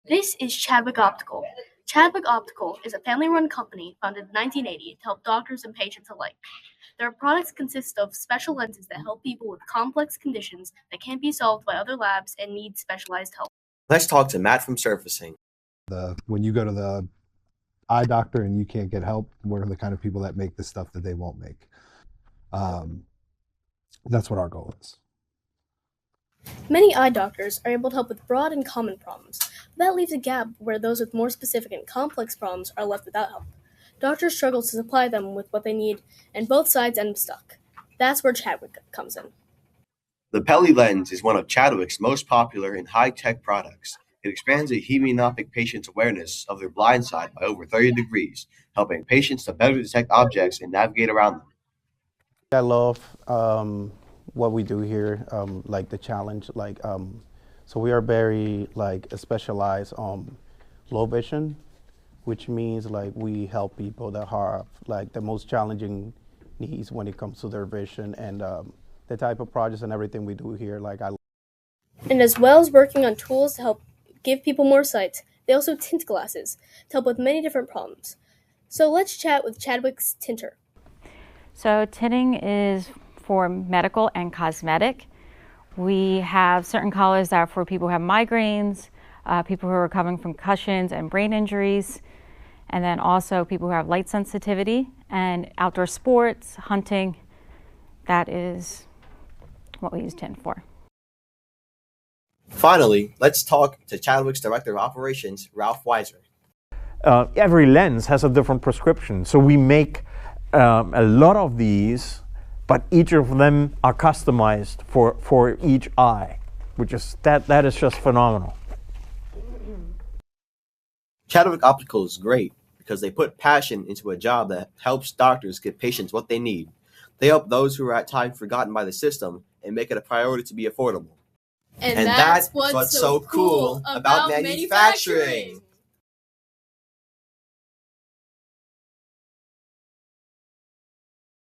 This is Chadwick Optical. Chadwick Optical is a family-run company founded in 1980 to help doctors and patients alike. Their products consist of special lenses that help people with complex conditions that can't be solved by other labs and need specialized help. Let's talk to Matt from Surfacing. When you go to the eye doctor and you can't get help, we're the kind of people that make the stuff that they won't make. That's what our goal is. Many eye doctors are able to help with broad and common problems, but that leaves a gap where those with more specific and complex problems are left without help. Doctors struggle to supply them with what they need, and both sides end up stuck. That's where Chadwick comes in. The Pelly lens is one of Chadwick's most popular and high-tech products. It expands a hemiopic patient's awareness of their blind side by over 30 degrees, helping patients to better detect objects and navigate around them. I love what we do here, like the challenge. So we are very specialized on low vision, which means we help people that have the most challenging needs when it comes to their vision, and the type of projects and everything we do here. And as well as working on tools to help give people more sight, they also tint glasses to help with many different problems. So let's chat with Chadwick's tinter. So tinting is for medical and cosmetic. We have certain colors that are for people who have migraines, people who are recovering from concussions and brain injuries, and then also people who have light sensitivity and outdoor sports, hunting. That is what we use tint for. Finally, let's talk to Chadwick's Director of Operations, Ralph Weiser. Every lens has a different prescription, so we make a lot of these, but each of them are customized for each eye, which is that is just phenomenal. Chadwick Optical is great because they put passion into a job that helps doctors get patients what they need. They help those who are at times forgotten by the system and make it a priority to be affordable. And that's what's so cool about manufacturing.